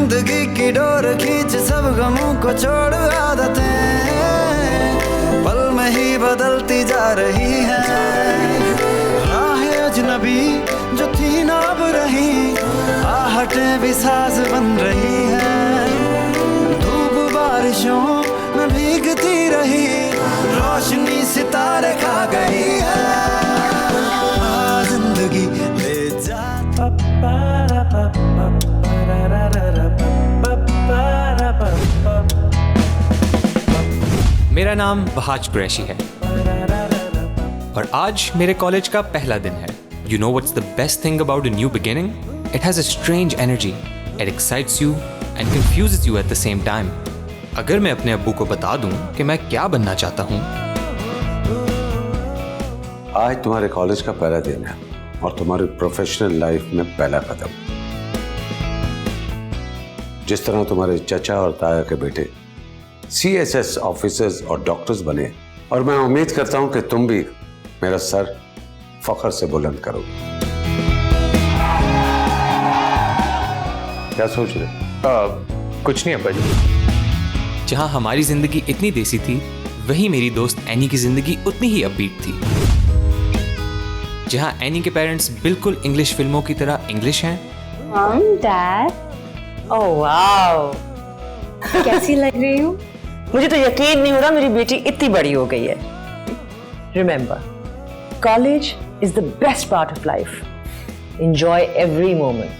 जिंदगी की डोर खींच सब गमों को छोड़ आदतें पल में ही बदलती जा रही है। राहें अजनबी जो थी ना अब रही, आहटें भी साज बन रही है। धूप बारिशों में भीगती रही, रोशनी सितारे खा गई है। जिंदगी ले जा। मेरा नाम वहाज कुरैशी है और आज मेरे कॉलेज का पहला दिन है। You know what's the best thing about a new beginning? It has a strange energy. It excites you and confuses you at the same time. अगर मैं अपने अब्बू को बता दूं कि मैं क्या बनना चाहता हूं। आज तुम्हारे कॉलेज का पहला दिन है और तुम्हारी प्रोफेशनल लाइफ में पहला कदम। जिस तरह तुम्हारे चचा और ताया के बेटे CSS ऑफिसर्स और डॉक्टर्स बने, और मैं उम्मीद करता हूं कि तुम भी मेरा सर फख्र से बुलंद करोगे। क्या सोच रहे? कुछ नहीं अब्बा जी। जहां हमारी जिंदगी इतनी देसी थी, वहीं मेरी दोस्त एनी की जिंदगी उतनी ही अपबीट थी। जहां एनी के पेरेंट्स बिल्कुल इंग्लिश फिल्मों की तरह इंग्लिश हैं। डैड, ओह वाओ, कैसी लग रही हूँ? मुझे तो यकीन नहीं हो रहा मेरी बेटी इतनी बड़ी हो गई है। Remember, college is the best part of life. Enjoy every moment.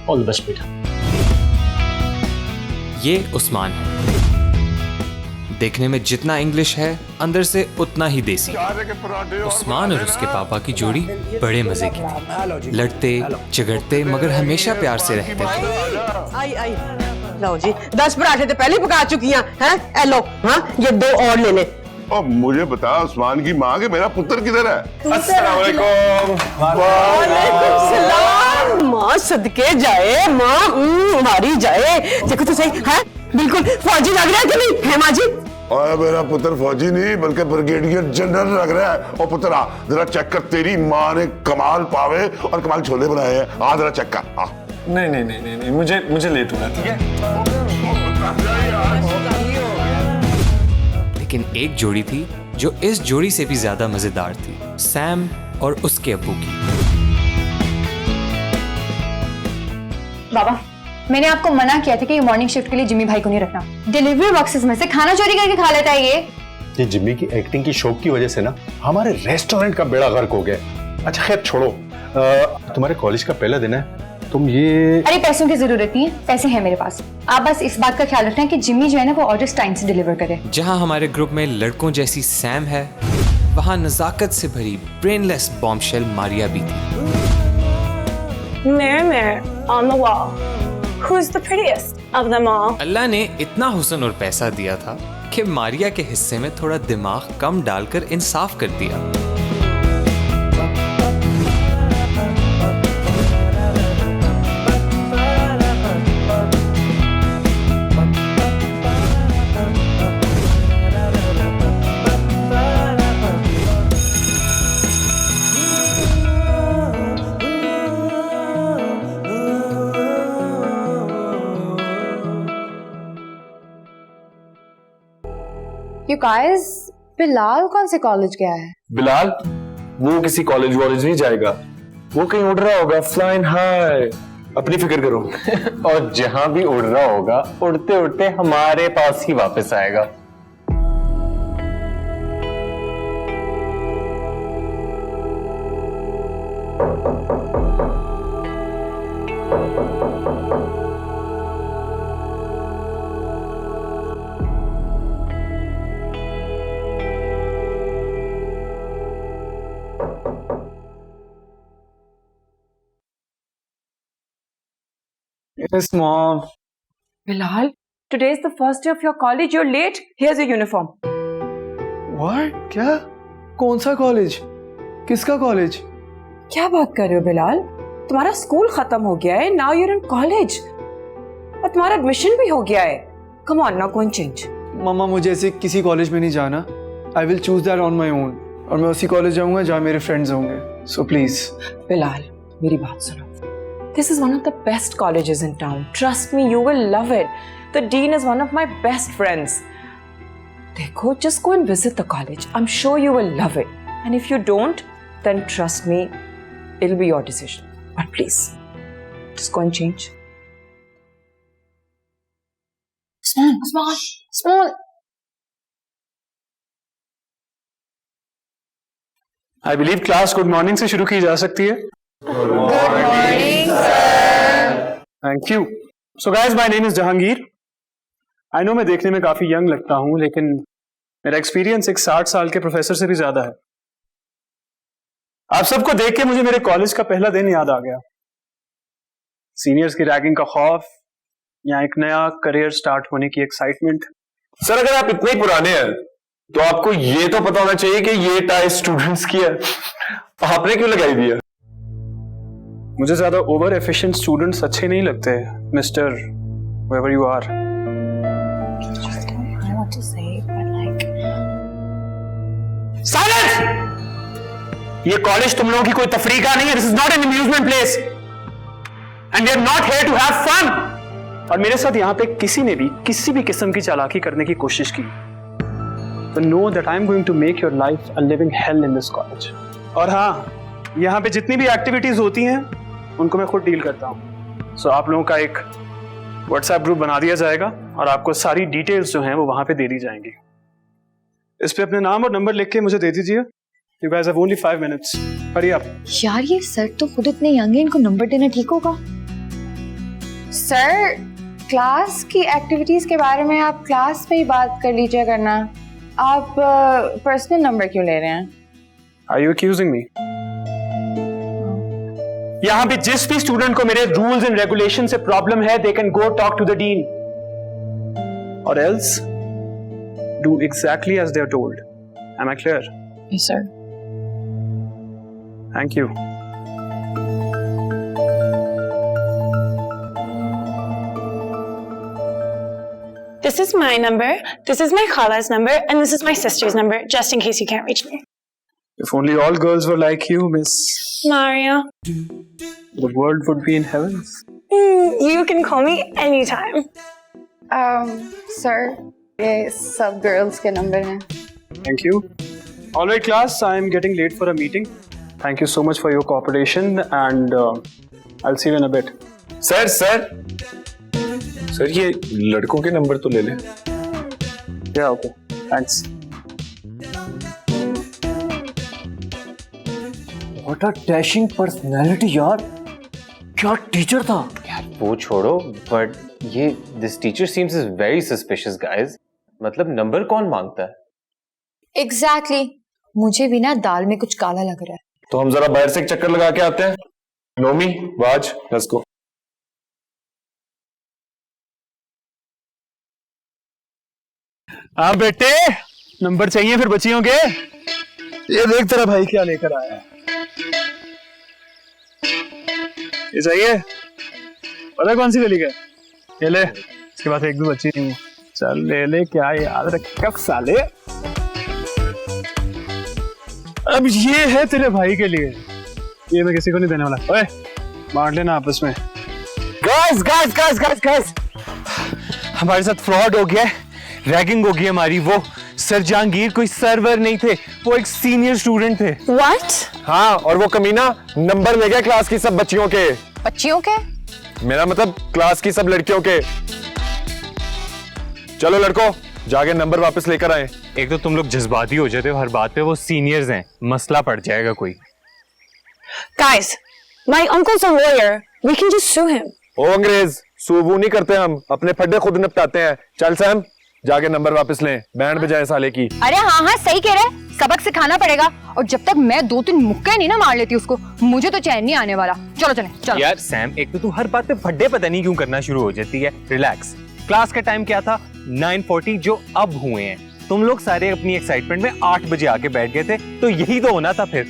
All the best बेटा। ये उस्मान है। देखने में जितना इंग्लिश है, अंदर से उतना ही देसी। उस्मान और उसके पापा की जोड़ी बड़े मजे की थी। लड़ते झगड़ते मगर हमेशा प्यार से रहते थे। आई लो जी, 10 पराठे तो पहले पका चुकी हैं। ए लो, हाँ ये 2 और ले ले। और मुझे बता उस्मान की माँ के मेरा पुत्र किधर है? अस्सलाम वालेकुम। वालेकुम सलाम। माँ सदके जाए, माँ मारी जाए। देखो तो सही, है बिल्कुल फौजी लग रहा है कि नहीं है माँ जी? और मेरा पुत्र फौजी नहीं बल्कि ब्रिगेडियर जनरल लग रहा है। और पुत्रा जरा चेक कर, तेरी माँ ने कमाल पावे और कमाल छोले बनाए हैं। आ जरा चेक कर। आ नहीं, मुझे लेट हो रहा, ठीक है? लेकिन एक जोड़ी थी जो इस जोड़ी से भी ज्यादा मजेदार थी, सैम और उसके अब्बू की। बाबा, मैंने आपको मना किया था कि ये मॉर्निंग शिफ्ट के लिए जिम्मी भाई को नहीं रखना। डिलीवरी बॉक्सेस में से खाना चोरी करके खा लेता है ये जिम्मी की एक्टिंग की शौक की वजह से ना हमारे रेस्टोरेंट का बेड़ा गर्क हो गया। अच्छा खैर छोड़ो, तुम्हारे कॉलेज का पहला दिन है, तुम ये। अरे पैसों की जरूरत नहीं है, पैसे हैं मेरे पास। आप बस इस बात का ख्याल रखना कि जिम्मी जो है ना वो ऑर्डर्स टाइम से डिलीवर करे। जहां हमारे ग्रुप में लड़कों जैसी सैम है, वहां नजाकत से भरी ब्रेनलेस बॉम्बशेल मारिया भी थी। Mirror on the wall. Who's the prettiest of them all? अल्लाह ने इतना हुस्न और पैसा दिया था कि मारिया के हिस्से में थोड़ा दिमाग कम डालकर इंसाफ कर दिया। You guys, बिलाल कौन से कॉलेज गया है? बिलाल वो किसी कॉलेज वॉलेज नहीं जाएगा, वो कहीं उड़ रहा होगा फ्लाइंग हाई। अपनी फिक्र करो। और जहां भी उड़ रहा होगा, उड़ते उड़ते हमारे पास ही वापस आएगा। Yes, Mom. Bilal, today is the first day of your college. You're late. Here's your uniform. What? क्या? कौन सा कॉलेज? किसका कॉलेज? क्या बात कर रहे हो बिलाल? तुम्हारा स्कूल खत्म हो गया है. Now you're in college. और तुम्हारा एडमिशन भी हो गया है. Come on, now go and change. मम्मा मुझे ऐसे किसी कॉलेज में नहीं जाना. I will choose that on my own. और मैं उसी कॉलेज जाऊंगा जहाँ मेरे फ्रेंड्स होंगे. So please. बिलाल, मेरी बात सुनो. This is one of the best colleges in town. Trust me, you will love it. The dean is one of my best friends. Dekho, just go and visit the college. I'm sure you will love it. And if you don't, then trust me, it'll be your decision. But please, just go and change. Small. I believe class good morning से शुरू की जा सकती है. Good morning, sir. Thank you. So guys, my name is Jahangir. I know मैं देखने में काफी यंग लगता हूं, लेकिन मेरा एक्सपीरियंस एक 60 साल के प्रोफेसर से भी ज्यादा है. आप सबको देख के मुझे मेरे कॉलेज का पहला दिन याद आ गया. सीनियर्स की रैगिंग का खौफ या एक नया करियर स्टार्ट होने की एक्साइटमेंट. सर अगर आप इतने पुराने हैं तो आपको ये तो पता होना चाहिए कि ये टाई स्टूडेंट्स की है. आपने क्यों लगाई दी है? मुझे ज्यादा ओवर एफिशिएंट स्टूडेंट्स अच्छे नहीं लगते, mister wherever you are. Silence! ये कॉलेज तुम लोगों की कोई तफरीह का नहीं है. This is not an amusement place and we are not here to have fun. और मेरे साथ यहां पे किसी ने भी किसी भी किस्म की चालाकी करने की कोशिश की तो know that I am going to make your life a living hell in this college. और हाँ, यहाँ पे जितनी भी एक्टिविटीज होती हैं उनको मैं खुद डील करता हूँ. सो आप लोगों का एक व्हाट्सएप ग्रुप बना दिया जाएगा और आपको सारी डिटेल्स जो हैं वो वहां पे दे दी जाएंगी. इस पे अपने नाम और नंबर लिख के मुझे दे दीजिए. You guys have only 5 minutes. हरी आप. यार ये सर तो खुद इतने यंग है, इनको नंबर देना ठीक होगा? सर, क्लास की एक्टिविटीज के बारे में आप क्लास में ही बात कर लीजिए करना. आप पर्सनल नंबर क्यों ले रहे हैं? Are you accusing me? यहाँ पे जिस भी स्टूडेंट को मेरे रूल्स एंड रेगुलेशन से प्रॉब्लम है, they can go talk to the dean. Or else, do exactly as they are told. Am I clear? Yes, sir. Thank you. This is my number, this is my khala's number, and this is my sister's number, just in case you can't reach me. If only all girls were like you, Miss Maria. The world would be in heaven. You can call me anytime. Sir, ये सब girls के number हैं. Thank you. All right, class, I am getting late for a meeting. Thank you so much for your cooperation and I'll see you in a bit. Sir ये लड़कों के number तो ले ले. Yeah, okay. Thanks. What a dashing personality यार. क्या teacher था यार. वो छोड़ो, बट ये this teacher seems is very suspicious guys. मतलब नंबर कौन मांगता है? Exactly. मुझे भी ना दाल में कुछ काला लग रहा है. तो हम जरा बाहर से एक चक्कर लगा के आते हैं. Nomi, was, let's go. हाँ बेटे, नंबर चाहिए फिर बच्चियों के. ये देख तेरा भाई क्या लेकर आया है. ये चाहिए? पता कौन सी गली का? ये ले. इसके पास एक भी बच्ची नहीं है. चल ले ले, क्या याद रख साले. अब ये है तेरे भाई के लिए. ये मैं किसी को नहीं देने वाला. ओए, बांट लेना आपस में. गाइस, हमारे साथ फ्रॉड हो गया है. रैगिंग हो गई हमारी. वो सर जहांगीर कोई सर्वर नहीं थे, वो एक सीनियर स्टूडेंट थे. What? हाँ, और वो कमीना नंबर ले गया क्लास की सब बच्चियों के. बच्चियों के? मेरा मतलब क्लास की सब लड़कियों के. चलो लड़कों, जाके नंबर वापस लेकर आए. एक तो तुम लोग जज्बाती हो जाते हो हर बात पे. वो सीनियर्स हैं, मसला पड़ जाएगा कोई. Guys, my uncle's a lawyer. We can just sue him. ओ अंग्रेज, सूबू नहीं करते हम, अपने फड्डे खुद निपटाते हैं. चल सैम, जाके नंबर वापस लें. बैंड बजाए साले की. अरे हाँ सही कह रहे. सबक सिखाना पड़ेगा. और जब तक मैं 2-3 मुक्के नहीं ना मार लेती उसको, मुझे तो चैन नहीं आने वाला. चलो चलो. यार सैम, एक तो तू हर बात पे फड्डे पता नहीं क्यों करना शुरू हो जाती है. रिलैक्स. क्लास का टाइम क्या था? 9:40 जो अब हुए हैं. तुम लोग सारे अपनी एक्साइटमेंट में 8 बजे आके बैठ गए थे, तो यही तो होना था फिर.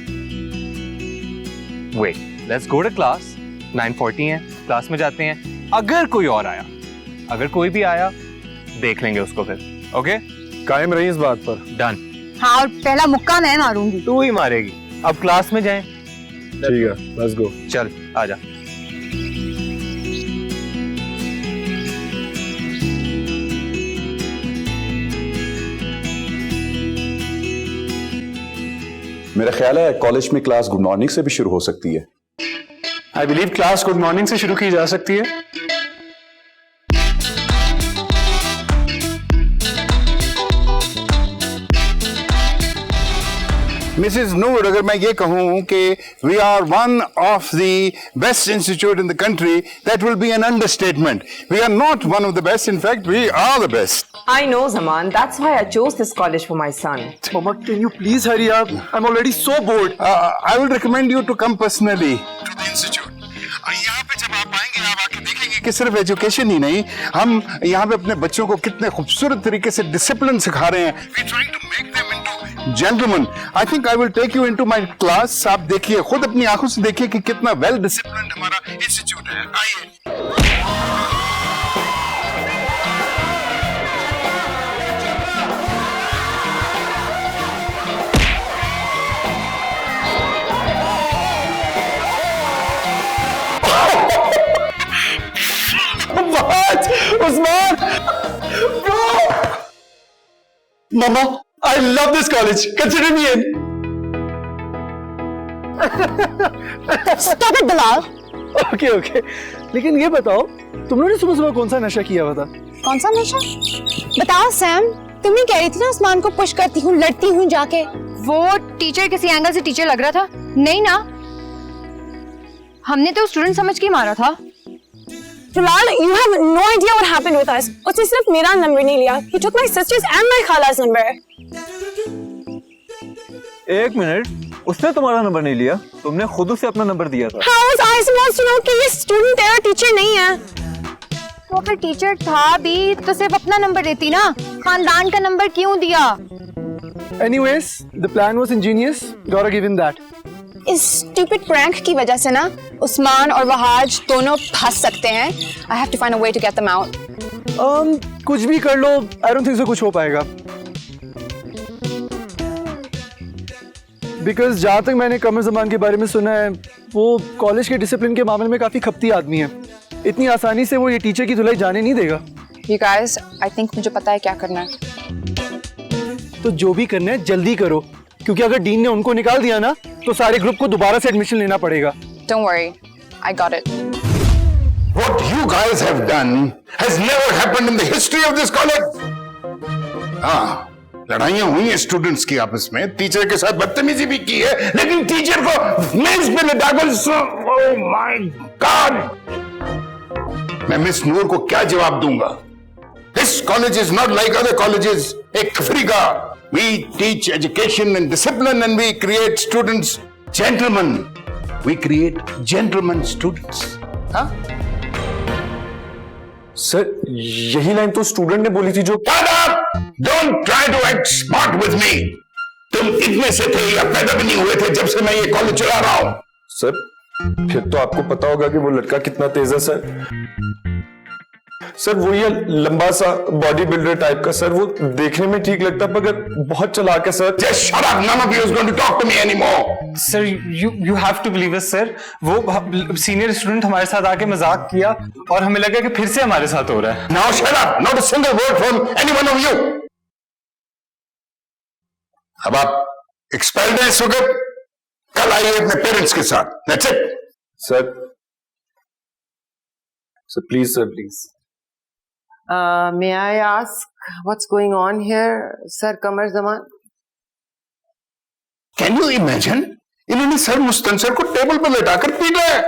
Wait, let's go to class. 9:40 है, क्लास में जाते हैं. अगर कोई और आया, अगर कोई भी आया, देख लेंगे उसको फिर. ओके, कायम रही इस बात पर. डन. हाँ, और पहला मुक्का मैं मारूंगी. तू ही मारेगी. अब क्लास में जाएं. ठीक है, लेट्स गो. चल आजा. मेरा ख्याल है कॉलेज में क्लास गुड मॉर्निंग से भी शुरू हो सकती है। I believe class good morning से शुरू की जा सकती है। मिसेस नूर, अगर मैं ये कहूँ कि we are one of the best institute in the country, that will be an understatement. We are not one of the best, in fact we are the best. I know, Zaman. That's why I chose this college for my son. Mama, can you please hurry up? I'm already so bored. I will recommend you to come personally to the institute. यहाँ पे जब आप आएंगे, आप आके देखेंगे कि सिर्फ एजुकेशन ही नहीं, हम यहाँ पे अपने बच्चों को कितने खूबसूरत तरीके से डिसिप्लिन सिखा रहे हैं। We trying to make them into gentlemen. I think I will take you into my class. आप देखिए, खुद अपनी आंखों से देखिए कि कितना वेल डिसिप्लिन्ड हमारा इंस्टीट्यूट है। आइए। Usman! Bro! Mama, I love this college. Consider me in. Stop it, Bilal. Okay. लेकिन ये बताओ, तुम लोगों ने सुबह सुबह कौन सा नशा किया हुआ था? कौन सा नशा? बताओ सैम, तुम ही कह रही थी ना उस्मान को पुश करती हूँ, लड़ती हूँ जाके। वो टीचर किसी एंगल से टीचर लग रहा था? नहीं ना, हमने तो स्टूडेंट समझ के मारा था। Bilal, you have no idea what happened with us. उसने सिर्फ मेरा नंबर नहीं लिया. He took my sister's and my khala's number. एक मिनट, उसने तुम्हारा नंबर नहीं लिया, तुमने खुद उसे अपना नंबर दिया था। How was I supposed to know कि ये स्टूडेंट तेरा टीचर नहीं है? तो अगर टीचर था भी तो सिर्फ अपना नंबर देती ना, खानदान का नंबर क्यों दिया? Anyways, the plan was ingenious. Gotta give him that. इस stupid prank की वजह से ना उस्मान और वहाज दोनों फंस सकते हैं। I have to find a way to get them out. कुछ भी कर लो, I don't think so कुछ हो पाएगा। Because जहाँ तक मैंने कमर ज़मान के बारे में सुना है, वो कॉलेज के डिसिप्लिन के मामले में काफी खपती आदमी है। इतनी आसानी से वो ये टीचर की धुलाई जाने नहीं देगा। You guys, I think मुझे पता है क्या करना है। तो जो भी करना है जल्दी करो, क्योंकि अगर डीन ने उनको निकाल दिया ना, तो सारे ग्रुप को दोबारा से एडमिशन लेना पड़ेगा। Don't worry, I got it. What you guys have done has never happened in the history of this college. हाँ, लड़ाइयाँ हुई हैं स्टूडेंट्स की आपस में, टीचर के साथ बदतमीजी भी की है, लेकिन टीचर को मेज पे लटाकर, oh my God! मैं मिस नूर को क्या जवाब दूंगा? This college is not like other colleges. एक तफरी का we teach education and discipline and we create students gentlemen. We create gentlemen students. हाँ? सर, यही लाइन तो स्टूडेंट ने बोली थी जो। Shut up! Don't try to act smart with me. तुम इतने से थे या पैदा भी नहीं हुए थे जब से मैं ये कॉलेज चला रहा हूं। सर, फिर तो आपको पता होगा कि वो लड़का कितना तेज है सर। सर, वो ये लंबा सा बॉडी बिल्डर टाइप का सर, वो देखने में ठीक लगता मगर बहुत चालाक है sir. Just shut up! None of you is going to talk to me anymore. Sir, you have to believe us sir. वो सीनियर स्टूडेंट हमारे साथ आके मजाक किया और हमें लगा कि फिर से हमारे साथ हो रहा है। Now shut up! Not a single word from any one of you. अब आप एक्सपेल्ड हैं इस वक्त, कल आइए अपने पेरेंट्स के साथ। That's it. Sir please sir, please. May I ask what's going on here, Sir Qamar Zaman? Can you imagine? इन्होंने सर मुस्तनसर को टेबल पर लटाकर पीटा है।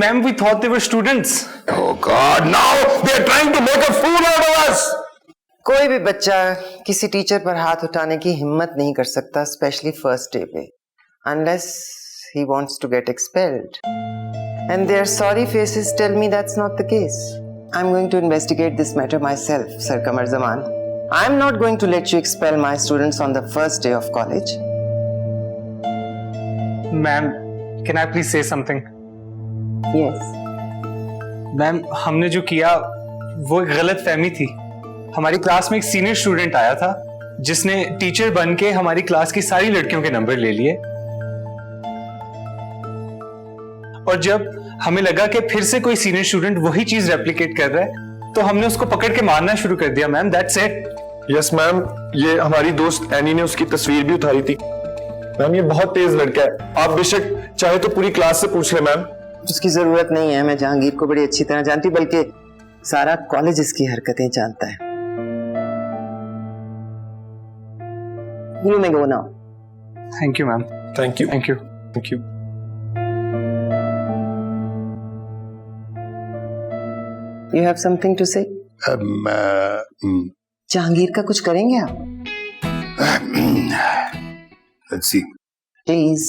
Ma'am, we thought they were students. Oh God, now they are trying to make a fool out of us. कोई भी बच्चा किसी teacher पर हाथ उठाने की हिम्मत नहीं कर सकता, स्पेशली फर्स्ट डे पे, unless he wants to get expelled. And their sorry faces tell me that's not the case. I'm going to investigate this matter myself, Sir Qamar Zaman. I'm not going to let you expel my students on the first day of college. Ma'am, can I please say something? Yes. Ma'am, हमने जो किया वो एक गलत फहमी थी। हमारी class में एक सीनियर स्टूडेंट आया था जिसने टीचर बन के हमारी क्लास की सारी लड़कियों के नंबर ले लिए, और जब हमें लगा कि फिर से कोई सीनियर स्टूडेंट वही चीज रेप्लिकेट कर रहा है तो हमने उसको पकड़ के मारना शुरू कर दिया। Ma'am, that's it. Yes ma'am, ये हमारी दोस्त एनी ने उसकी तस्वीर भी उतारी थी। मैम ये बहुत तेज लड़का है, आप बेशक चाहे तो पूरी क्लास से पूछ ले मैम। उसकी जरूरत नहीं है, मैं जहांगीर को बड़ी अच्छी तरह जानती हूँ, बल्कि सारा कॉलेज इसकी हरकतें जानता है। You may go now. Thank you ma'am. Thank you thank you. Thank you. You have something to say? Jahangir का कुछ करेंगे आप? Let's see. Please.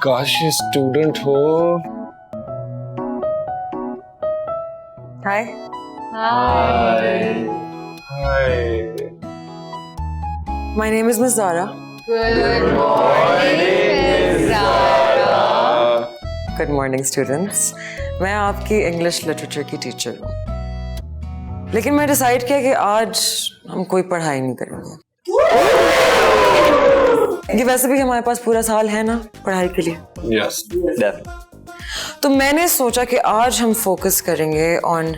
काश ये स्टूडेंट हो। Hi. Hi. My name is Miss Zara. Good morning, Zara. Good morning, students. मैं आपकी English literature की टीचर हूँ, लेकिन मैं डिसाइड किया कि आज हम कोई पढ़ाई नहीं करेंगे। ये वैसे भी हमारे पास पूरा साल है ना पढ़ाई के लिए। यस तो मैंने सोचा कि आज हम फोकस करेंगे on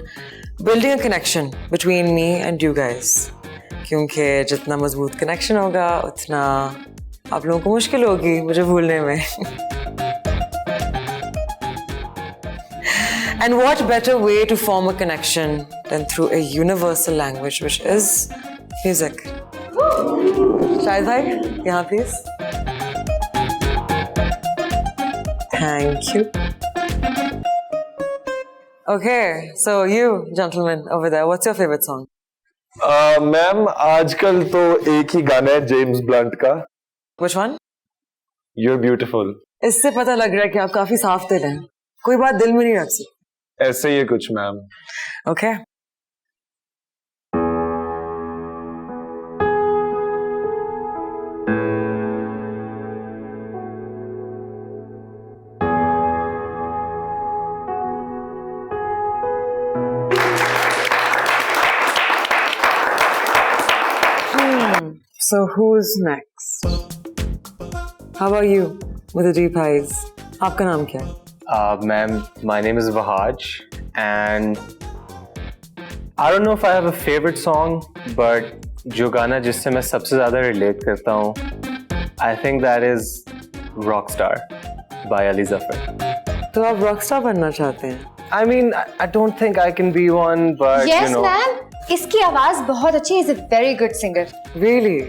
building a connection between me and you guys, क्योंकि जितना मजबूत कनेक्शन होगा उतना आप लोगों को मुश्किल होगी मुझे भूलने में। And what better way to form a connection than through a universal language, which is music. Shahid भाई, यहाँ please. Thank you. Okay, so you gentlemen over there, what's your favorite song? Ma'am आजकल तो एक ही गाना है जेम्स ब्लंट का। Which one? You're beautiful. इससे पता लग रहा है कि आप काफी साफ दिल हैं, कोई बात दिल में नहीं रख सकते। ऐसे ही है कुछ ma'am. Okay. So who's next? How about you with the deep eyes? आपका नाम क्या है? Ma'am, my name is Vahaj, and I don't know if I have a favorite song, but जो गाना जिससे मैं सबसे ज़्यादा relate करता हूँ, I think that is Rockstar by Ali Zafar. तो आप रॉकस्टार बनना चाहते हैं? I mean, I don't think I can be one, but Yes, you know. ma'am. इसकी आवाज बहुत अच्छी है. He's a very good singer. Really?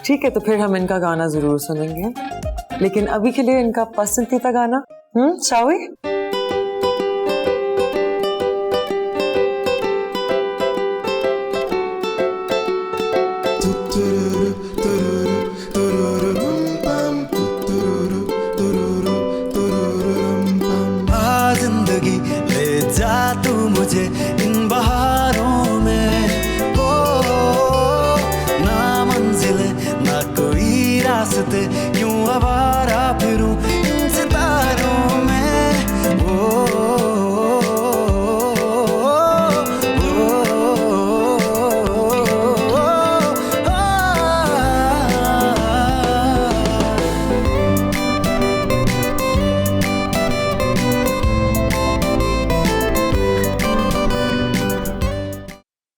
ठीक है, तो फिर हम इनका गाना जरूर सुनेंगे, लेकिन अभी के लिए इनका पसंदीदा गाना, shall we? आ जिंदगी ले जा तू मुझे इन बहारों में, ओ ना मंजिले ना कोई रास्ते, क्यों आवारा फिरूं इन सितारों में, ओ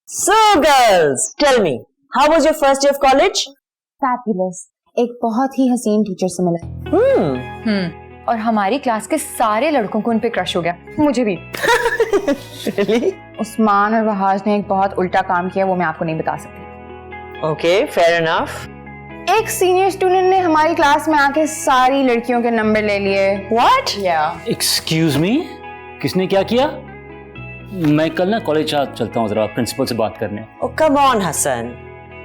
So girls, tell me, how was your first day of college? Fabulous. एक बहुत ही हसीन टीचर से मिला. और हमारी क्लास के सारे लड़कों को उन पे क्रश हो गया, मुझे भी. Really? उस्मान और वहाज ने एक बहुत उल्टा काम किया, वो मैं आपको नहीं बता सकती। Okay, fair enough. एक सीनियर स्टूडेंट ने हमारी क्लास में आके सारी लड़कियों के नंबर ले लिए। व्हाट? एक्सक्यूज मी, किसने क्या किया? मैं कल ना कॉलेज चलता हूँ जरा प्रिंसिपल से बात करने। Oh, come on, Hassan.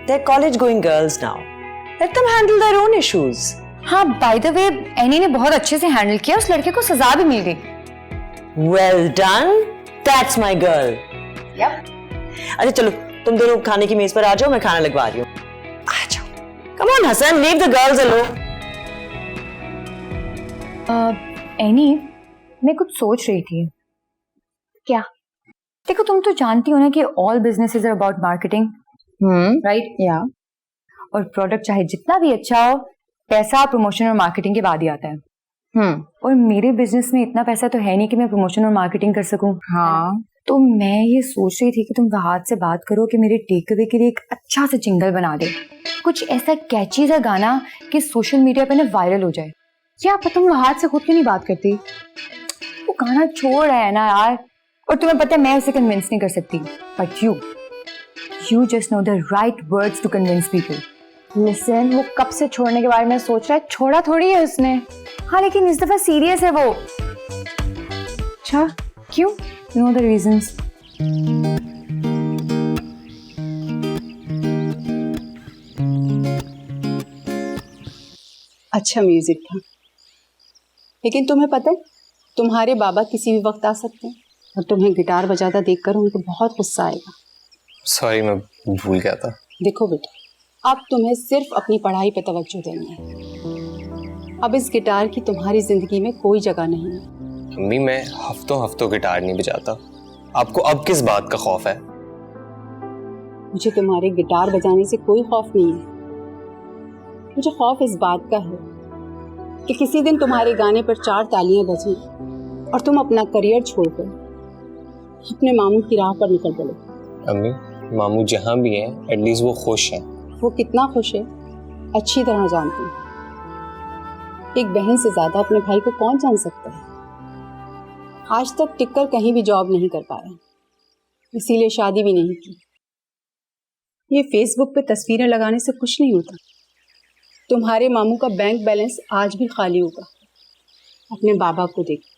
They're college-going girls now. Let them handle their own issues. हाँ, बाय द वे एनी ने बहुत अच्छे से हैंडल किया, उस लड़के को सजा भी मिल गई। Well done. That's my girl. Yep. अच्छा चलो, तुम दोनों खाने की मेज पर आ जाओ, मैं खाना लगवा रही हूँ। आ जाओ। Come on, Hassan, leave the girls alone. Any, मैं कुछ सोच रही थी। क्या? देखो, तुम तो जानती हो ना कि all businesses are about marketing, right? Yeah. और प्रोडक्ट चाहे जितना भी अच्छा हो, पैसा प्रमोशन और मार्केटिंग के बाद ही आता है। और मेरे बिजनेस में इतना पैसा तो है नहीं कि मैं प्रमोशन और मार्केटिंग कर सकूं। हाँ, तो मैं ये सोच रही थी कि तुम वहाद से बात करो कि मेरे टेक अवे के लिए एक अच्छा सा जिंगल बना दे, कुछ ऐसा कैची सा गाना कि सोशल मीडिया पे ना वायरल हो जाए। क्या तुम वहाद से खुद क्यों नहीं बात करती? वो गाना छोड़ रहा है ना यार, और तुम्हें पता है मैं उसे कन्विंस नहीं कर सकती, but you just know the right words to convince people. Listen, वो कब से छोड़ने के बारे में सोच रहा है, छोड़ा थोड़ी है उसने। हाँ, लेकिन इस दफा सीरियस है वो। अच्छा, क्यों? You know the reasons. अच्छा म्यूजिक था, लेकिन तुम्हें पता है तुम्हारे बाबा किसी भी वक्त आ सकते हैं और तुम्हें गिटार बजाता देखकर उनको बहुत गुस्सा आएगा। सॉरी, मैं भूल गया था। देखो बेटा, अब तुम्हें सिर्फ अपनी पढ़ाई पे तवज्जो देनी है। अब इस गिटार की तुम्हारी जिंदगी में कोई जगह नहीं है। मम्मी, मैं हफ्तों गिटार नहीं बजाता। आपको अब किस बात का खौफ है? मुझे तुम्हारे गिटार बजाने से कोई खौफ नहीं है। मुझे खौफ इस बात का है कि किसी दिन तुम्हारे गाने पर 4 तालियां बजें और तुम अपना करियर छोड़कर अपने मामू की राह पर निकल पड़ो। अम्मी, मामू जहाँ भी हैं, एटलीस्ट वो खुश हैं। वो कितना खुश है अच्छी तरह जानती हूँ। एक बहन से ज्यादा अपने भाई को कौन जान सकता है। आज तक टिककर कहीं भी जॉब नहीं कर पाया, इसीलिए शादी भी नहीं की। ये फेसबुक पे तस्वीरें लगाने से कुछ नहीं होता। तुम्हारे मामू का बैंक बैलेंस आज भी खाली होगा। अपने बाबा को देखो,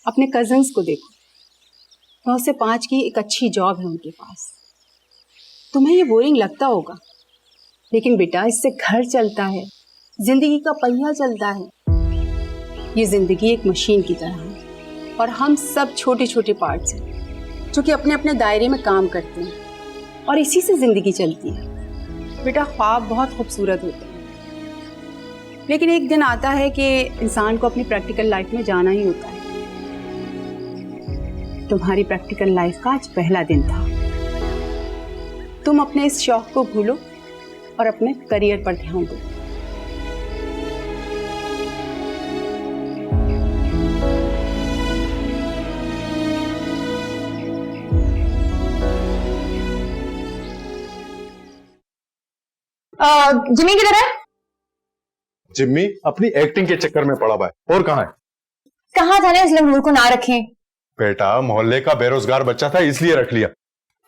अपने कजन्स को देखो, 9 से 5 की एक अच्छी जॉब है उनके पास। तुम्हें ये बोरिंग लगता होगा, लेकिन बेटा इससे घर चलता है, जिंदगी का पहिया चलता है। ये जिंदगी एक मशीन की तरह है और हम सब छोटे छोटे पार्ट्स हैं जो कि अपने अपने दायरे में काम करते हैं और इसी से जिंदगी चलती है। बेटा ख्वाब बहुत खूबसूरत होते हैं, लेकिन एक दिन आता है कि इंसान को अपनी प्रैक्टिकल लाइफ में जाना ही होता है। तुम्हारी प्रैक्टिकल लाइफ का आज पहला दिन था। तुम अपने इस शौक को भूलो और अपने करियर पर ध्यान दो। जिमी किधर है? जिम्मी अपनी एक्टिंग के चक्कर में पड़ा हुआ है। और कहाँ है? कहाँ जाने, इस लंगूर को ना रखें। बेटा मोहल्ले का बेरोजगार बच्चा था इसलिए रख लिया।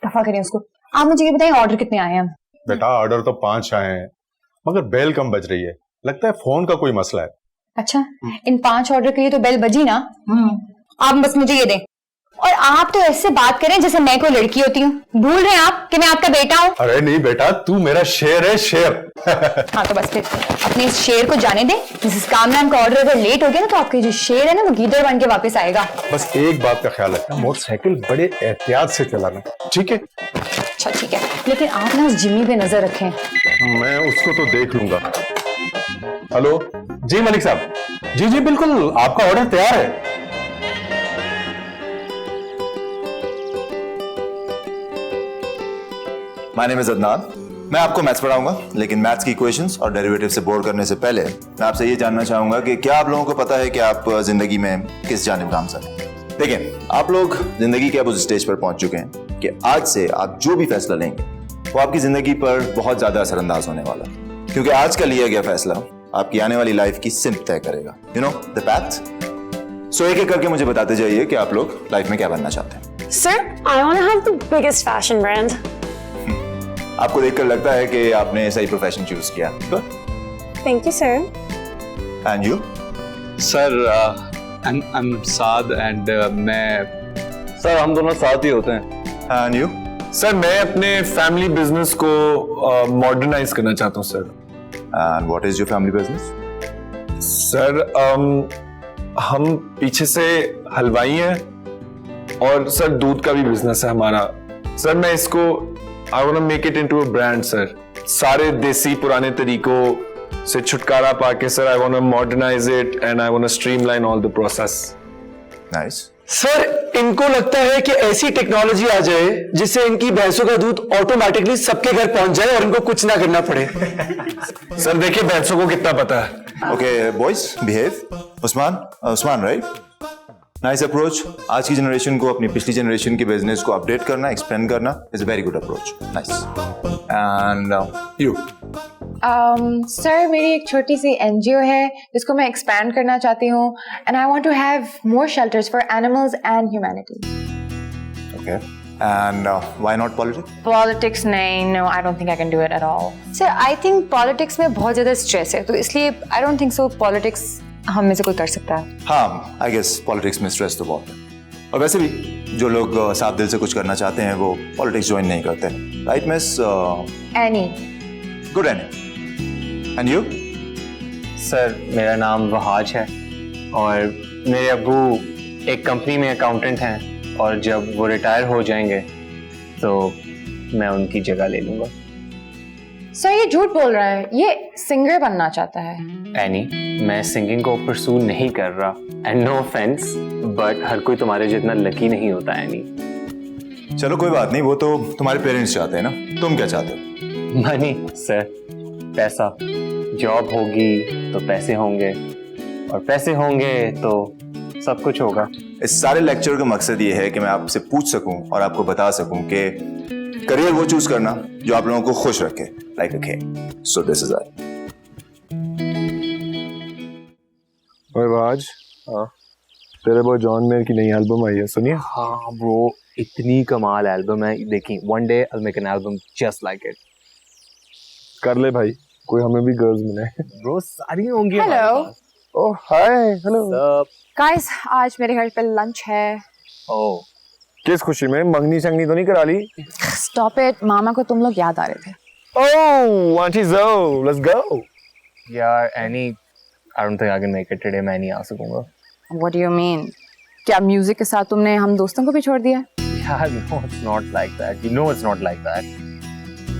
दफा करें उसको। आप मुझे ये बताइए ऑर्डर कितने आए हैं? बेटा ऑर्डर तो 5 आए हैं, मगर बेल कम बज रही है। लगता है फोन का कोई मसला है। अच्छा, इन 5 ऑर्डर के लिए तो बेल बजी ना। आप बस मुझे ये दें। और आप तो ऐसे बात करें जैसे मैं कोई लड़की होती हूँ। भूल रहे हैं आप कि मैं आपका बेटा हूँ? अरे नहीं बेटा, तू मेरा शेर है, शेर। हाँ तो बस फिर अपने इस शेर को जाने दें। मिसेस कामरान का ऑर्डर अगर लेट हो गया ना तो आपके जो शेर है ना वो गीदड़ बन के वापस आएगा। बस एक बात का ख्याल रखना, मोटरसाइकिल बड़े एहतियात से चलाना, ठीक है? अच्छा ठीक है, लेकिन आप ना उस जिम्मी पे नजर रखें। मैं उसको तो देख लूंगा। हेलो जी मलिक साहब। जी जी बिल्कुल, आपका ऑर्डर तैयार है। My name is Adnan. मैं आपको मैथ्स पढ़ाऊंगा, लेकिन मैथ्स की इक्वेशंस और डेरिवेटिव से बोर करने से पहले मैं आपसे ये जानना चाहूंगा कि क्या आप लोगों को पता है कि आप जिंदगी में किस जानिब गामजन हैं? देखिए, आप लोग जिंदगी के अब उस स्टेज पर पहुंच चुके हैं कि आज से आप जो भी फैसला लेंगे वो आपकी जिंदगी पर बहुत ज्यादा असरअंदाज होने वाला है, क्योंकि आज का लिया गया फैसला आपकी आने वाली लाइफ की सिमत तय करेगा। You know the path. So एक एक करके मुझे बताते जाइए कि आप लोग लाइफ में क्या बनना चाहते हैं। Sir, I want to have the biggest fashion brand. आपको देखकर लगता है कि आपने सही प्रोफेशन चूज किया। Good. Thank you, sir. And you? Sir I'm Saad and मैं सर हम दोनों साथ ही होते हैं। And you? सर मैं अपने फैमिली बिजनेस को मॉडर्नाइज करना चाहता हूँ sir. And what is your family business? Sir हम पीछे से हलवाई हैं और सर दूध का भी बिजनेस है हमारा। सर मैं इसको I want to make it into a brand sir. सारे देसी पुराने तरीकों से छुटकारा पाके sir I want to modernise it and I want to streamline all the process. Nice. Sir इनको लगता है कि ऐसी टेक्नोलॉजी आ जाए जिससे इनकी भैंसों का दूध ऑटोमेटिकली सबके घर पहुंच जाए और इनको कुछ ना करना पड़े। सर देखिए भैंसों को कितना पता है। Okay boys behave. Usman right? Nice approach. आज की जनरेशन को अपनी पिछली जनरेशन के बिजनेस को अपडेट करना, एक्सप्लेन करना is a very good approach. Nice. And you? Sir मेरी एक छोटी सी एनजीओ है जिसको मैं एक्सपैंड करना चाहती हूँ and I want to have more shelters for animals and humanity. Okay and why not politics? Politics नहीं, no I don't think I can do it at all. Sir I think politics में बहुत ज्यादा stress है तो इसलिए I don't think so politics हम में से कोई कर सकता है। हाँ आई गेस पॉलिटिक्स में स्ट्रेस तो बहुत है और वैसे भी जो लोग साफ दिल से कुछ करना चाहते हैं वो पॉलिटिक्स ज्वाइन नहीं करते। Right miss? Any. Good any. And you? Sir मेरा नाम वहाज है और मेरे अब्बू एक कंपनी में अकाउंटेंट हैं और जब वो रिटायर हो जाएंगे तो मैं उनकी जगह ले लूंगा। सर ये झूठ बोल रहा है, ये सिंगर बनना चाहता है। एनी मैं सिंगिंग को परसू नहीं कर रहा एंड नो ऑफेंस बट हर कोई तुम्हारे जितना लकी नहीं होता एनी। चलो कोई बात नहीं, वो तो तुम्हारे पेरेंट्स चाहते हैं ना, तुम क्या चाहते हो? मनी सर, पैसा। जॉब होगी तो पैसे होंगे और पैसे होंगे तो सब कुछ होगा। इस सारे लेक्चर का मकसद ये है कि मैं आपसे पूछ सकूं और आपको बता सकूं कि करियर वो चूज करना जो आप लोगों को खुश रखे, like a king. So this is it. ओए वाज, तेरे वो जॉन मेयर की नई एल्बम आई है, सुनिए? हाँ ब्रो, इतनी कमाल एल्बम है। देखिए one day I will make an album just like it. कर ले भाई, कोई हमें भी गर्ल्स मिले। ब्रो सारी होंगी। हेलो। ओह हाय, हेलो। गाइस आज मेरे घर पे लंच है। ओह किस खुशी में? मंगनी संगनी तो नहीं करा ली? स्टॉप इट, मामा को तुम लोग याद आ रहे थे। ओह आंटी जो, लेट्स गो। यार any I don't think I can make it today, मैं नहीं आ सकूंगा। What do you mean? क्या म्यूजिक के साथ तुमने हम दोस्तों को भी छोड़ दिया? यार no it's not like that, you know it's not like that.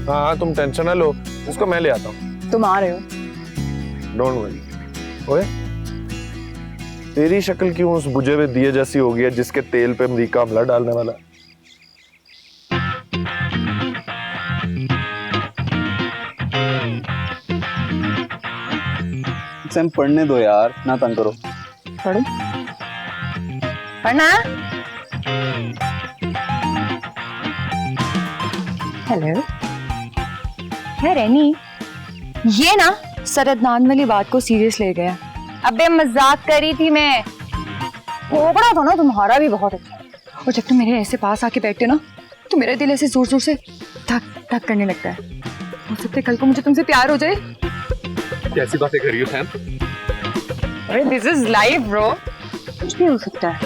हाँ तुम टेंशन ना लो, इसको मैं ले आता हूँ। तुम आ रहे हो? Don't worry. ओए तेरी शक्ल क्यों उस बुझे हुए दिए जैसी हो गई है जिसके तेल पे अमरीका हमला डालने वाला? सैम पढ़ने दो यार, ना तंग करो। पढ़ो, पढ़ना। हेलो है रेनी, ये ना सर अदनान वाली बात को सीरियस ले गया। अबे मजाक करी थी मैं। कोबड़ा तो ना तुम्हारा भी बहुत अच्छा है और जब तुम मेरे ऐसे पास आके बैठते हो ना तो मेरा दिल ऐसे जोर जोर से धक धक करने लगता है। हो सकता है कल को मुझे तुमसे प्यार हो जाए। कैसी बातें कर रही हो सैम? अरे दिस इज लाइफ ब्रो, कुछ भी हो सकता है।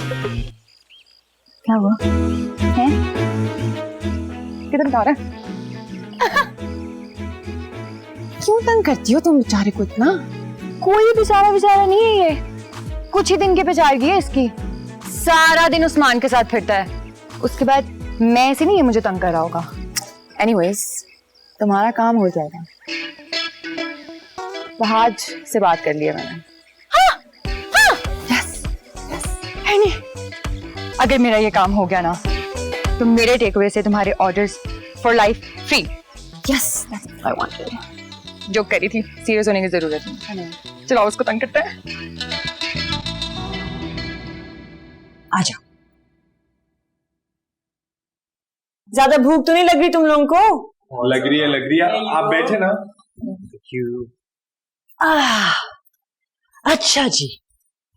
क्या हुआ है? किधर जा रहा है? क्यों तंग करती हो तुम बेचारे को इतना? कोई बेचारा नहीं है ये, कुछ ही दिन के बेचारगी है इसकी। सारा दिन उस्मान के साथ फिरता है, उसके बाद मैं से नहीं ये मुझे तंग कर रहा होगा। एनीवेज तुम्हारा काम हो जाएगा। वहाज से बात कर लिया मैंने। यस एनी, अगर मेरा ये काम हो गया ना तो मेरे टेकअवे से तुम्हारे orders for life free. Yes that's what I wanted. जो करी थी, सीरियस होने की जरूरत नहीं। चलो उसको तंग करते हैं। आ जाओ। ज्यादा भूख तो नहीं लग रही तुम लोगों को? लग रही है। आप बैठे ना। अच्छा जी,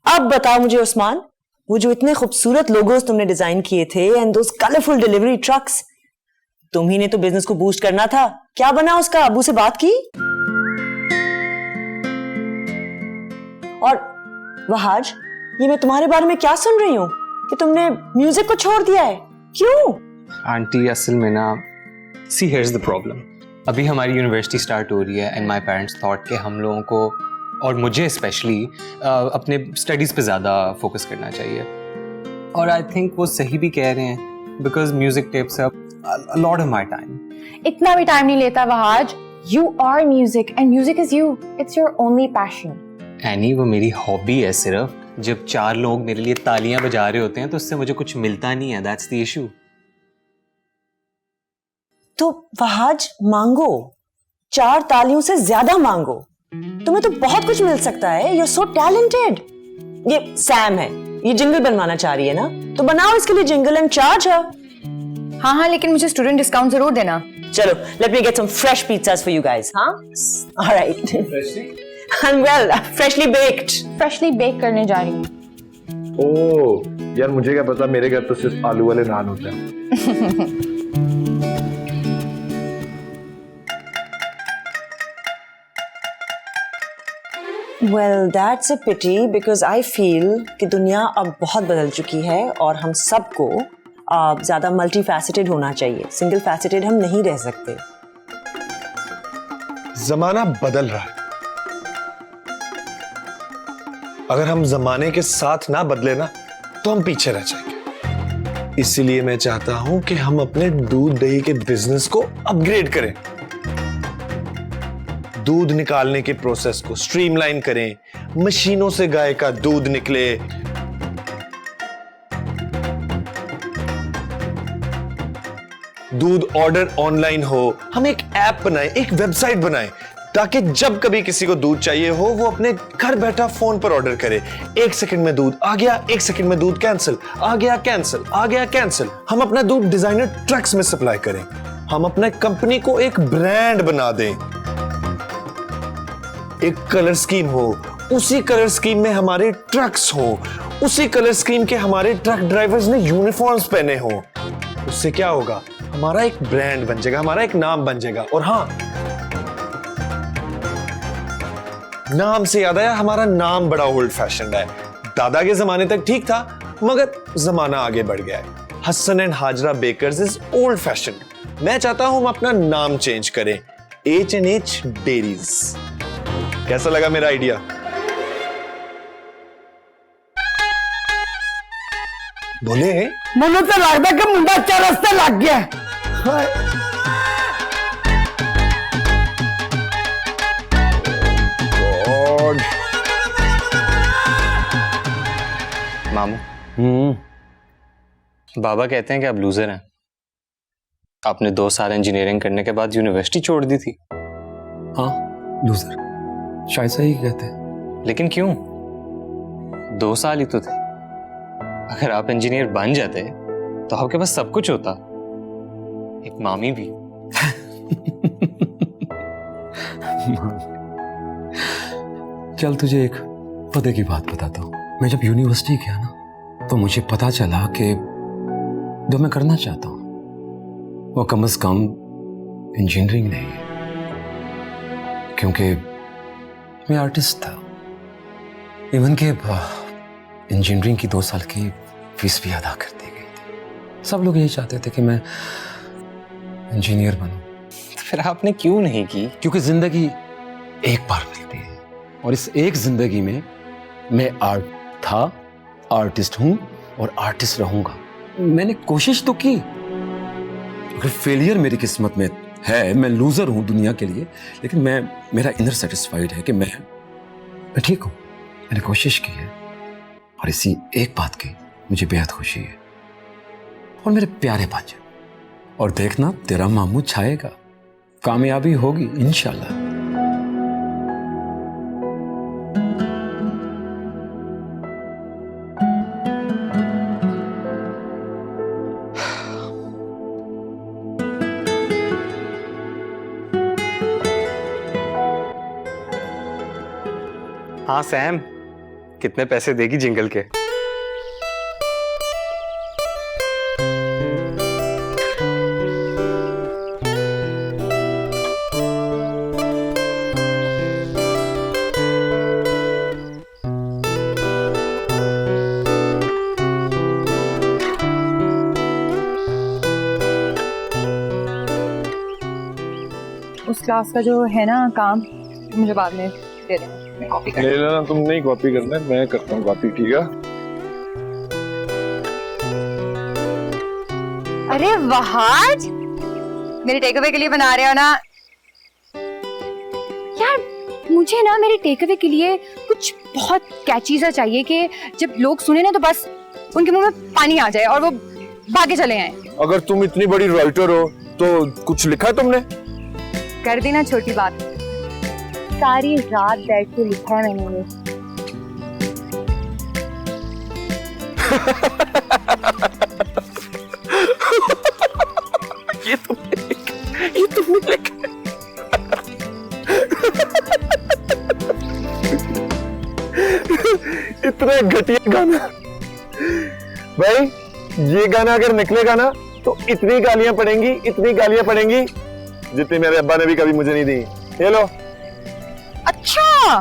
अब बताओ मुझे उस्मान, वो जो इतने खूबसूरत लोगोस तुमने डिजाइन किए थे and those colourful delivery trucks, तुम ही ने तो बिजनेस को बूस्ट करना था। क्या बना उसका? अबू से बात की? और वहाज, ये मैं तुम्हारे बारे में क्या सुन रही हूँ कि तुमने म्यूजिक को छोड़ दिया है? क्यों? आंटी असल में ना, सी हियर्स द प्रॉब्लम। अभी हमारी यूनिवर्सिटी स्टार्ट हो रही है एंड माय पेरेंट्स थॉट कि हम लोगों को और मुझे स्पेशली अपने स्टडीज़ पे ज़्यादा फोकस करना चाहिए। और आई थिंक वो सही भी कह रहे हैं because music takes up a lot of my time. इतना भी टाइम नहीं लेता वहाज। You are music and music is you. It's your only passion. Any, वो मेरी हॉबी है सिर्फ। जब 4 लोग मेरे लिए तालियां बजा रहे होते हैं तो उससे मुझे कुछ मिलता नहीं है। That's the issue. तो वहाज मांगो, 4 तालियों से ज्यादा मांगो। तुम्हें तो बहुत कुछ मिल सकता है। You are so talented. ये सैम है, ये जिंगल बनवाना चाह रही है ना, तो बनाओ इसके लिए जिंगल एंड चार्ज है। हाँ हाँ, लेकिन मुझे स्टूडेंट डिस्काउंट जरूर देना। चलो, let me get some fresh pizzas for you guys. हाँ, alright. I'm well, freshly baked. Freshly bake करने जा रही हूँ। ओह यार, मुझे क्या पता, मेरे घर तो सिर्फ आलू वाले नान होते हैं। Well, that's a pity because I feel कि दुनिया अब बहुत बदल चुकी है और हम सबको ज्यादा मल्टी फैसेटेड होना चाहिए। सिंगल फैसेटेड हम नहीं रह सकते। जमाना बदल रहा है, अगर हम जमाने के साथ ना बदले ना तो हम पीछे रह जाएंगे। इसीलिए मैं चाहता हूं कि हम अपने दूध दही के बिजनेस को अपग्रेड करें, दूध निकालने के प्रोसेस को स्ट्रीमलाइन करें, मशीनों से गाय का दूध निकले, दूध ऑर्डर ऑनलाइन हो, हम एक ऐप बनाएं, एक वेबसाइट बनाएं, ताकि जब कभी किसी को दूध चाहिए हो वो अपने घर बैठा फोन पर ऑर्डर करे। 1 सेकंड में दूध आ गया, 1 सेकंड में दूध कैंसिल, आ गया कैंसिल, आ गया कैंसिल। हम अपना दूध डिजाइनर ट्रक्स में सप्लाई करें, हम अपने कंपनी को एक ब्रांड बना दें, एक कलर स्कीम हो, उसी कलर स्कीम में हमारे ट्रक्स हो, उसी कलर स्कीम के हमारे ट्रक ड्राइवर्स ने यूनिफॉर्म्स पहने हो। उससे क्या होगा? हमारा एक ब्रांड बन जाएगा, हमारा एक नाम बन जाएगा। और हाँ, नाम से याद आया, हमारा नाम बड़ा ओल्ड फैशन है। दादा के जमाने तक ठीक था, मगर जमाना आगे बढ़ गया है। Hasan and Hajra bakers is old fashion. मैं चाहता हूं हम अपना नाम चेंज करें, H&H डेयरीज। कैसा लगा मेरा आइडिया? बोले मुझे तो लगता कि मुंडा 4 रास्ते लग गया। मामू, बाबा कहते हैं कि आप लूजर हैं। आपने 2 साल इंजीनियरिंग करने के बाद यूनिवर्सिटी छोड़ दी थी। हाँ, लूजर शायद सही कहते हैं। लेकिन क्यों? 2 साल ही तो थे। अगर आप इंजीनियर बन जाते तो आपके पास सब कुछ होता, एक मामी भी। चल तुझे एक पते की बात बताता हूँ। मैं जब यूनिवर्सिटी गया ना तो मुझे पता चला कि जो मैं करना चाहता हूँ वो कम से कम इंजीनियरिंग नहीं है, क्योंकि मैं आर्टिस्ट था। इवन के इंजीनियरिंग की 2 साल की फीस भी अदा कर दी गई थी। सब लोग यही चाहते थे कि मैं इंजीनियर बनूं। तो फिर आपने क्यों नहीं की? क्योंकि जिंदगी एक बार मिलती है और इस एक जिंदगी में मैं आर्टिस्ट हूं और आर्टिस्ट रहूंगा। मैंने कोशिश तो की, अगर फेलियर मेरी किस्मत में है, मैं लूजर हूं दुनिया के लिए, लेकिन मेरा इनर सेटिस्फाइड है कि मैं ठीक हूं। मैंने कोशिश की है और इसी एक बात की मुझे बेहद खुशी है। और मेरे प्यारे बाजे, और देखना तेरा मामू छाएगा, कामयाबी होगी इंशाल्लाह। हाँ सैम, कितने पैसे देगी जिंगल के? क्लास का जो है ना काम, मुझे बाद में दे देना, मैं कॉपी कर ले लेना, तुम नहीं कॉपी करना है, मैं करता हूँ कॉपी, ठीक है? अरे वहाज, मेरे टेक अवे के लिए बना रहे हो ना यार? मुझे ना मेरे टेक अवे के लिए कुछ बहुत कैची सा चाहिए कि जब लोग सुने ना तो बस उनके मुंह में पानी आ जाए और वो भागे चले आए। अगर तुम इतनी बड़ी राइटर हो तो कुछ लिखा तुमने? कर देना छोटी बात, सारी रात बैठ के लिखा है मैंने ये। ये तुमने लिखा। इतना घटिया गाना भाई, ये गाना अगर निकलेगा ना तो इतनी गालियां पड़ेंगी, इतनी गालियां पड़ेंगी जितनी मेरे अब्बा ने भी कभी मुझे नहीं दी। ये लो। अच्छा,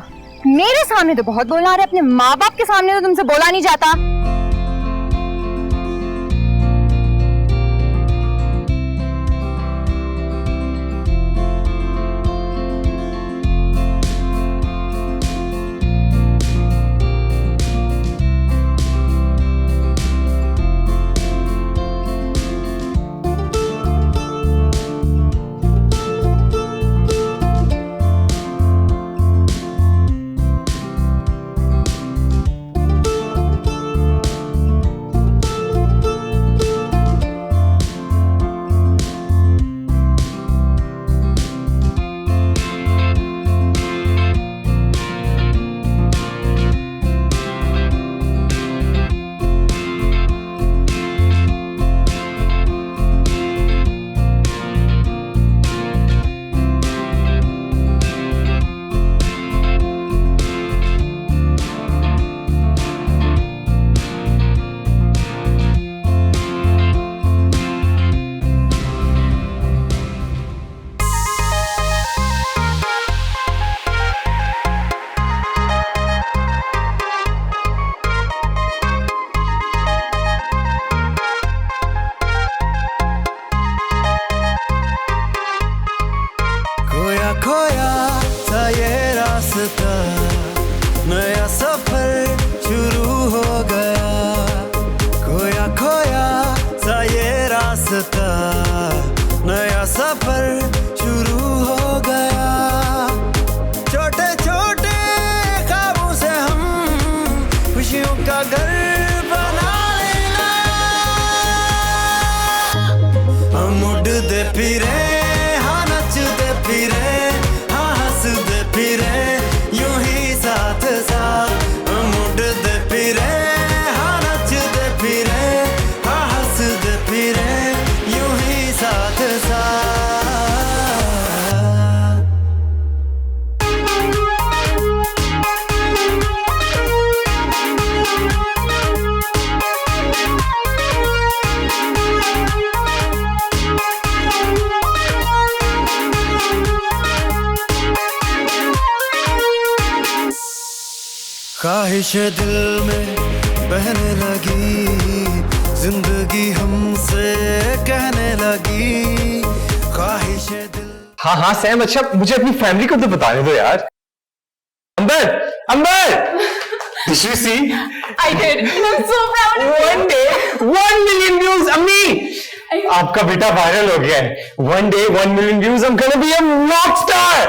मेरे सामने तो बहुत बोलना आ रहा है, अपने माँ बाप के सामने तो तुमसे बोला नहीं जाता। खोया सा ये रास्ता, नया सफर शुरू हो गया। खोया खोया सा ये रास्ता, नया सफर शुरू हो गया। छोटे छोटे ख्वाबों से हम खुशियों का घर बना लेना। हम उड़ते फिरे, हाँ नचते फिरे, हाँ हंसते फिरे, यूं ही साथ साथ। हम उड़ते फिरे, हाँ नचते फिरे, हाँ हंसते फिरे, यूं ही साथ साथ। ख्वाहिश दिल में बहने लगी, जिंदगी हमसे कहने लगी। ख्वाहिश दिल। हाँ हाँ सैम, अच्छा मुझे अपनी फैमिली को तो बताने दो यार। अंबर, अंबर, did you see? I did. I'm so proud of you. One day, 1 million views, अम्मी। आपका बेटा वायरल हो गया है। One day, 1 million views, I'm gonna be a rock star.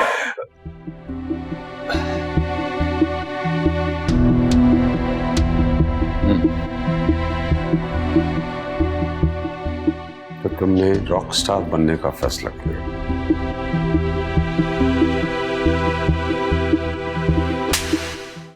तो तुमने रॉक स्टार बनने का फैसला किया?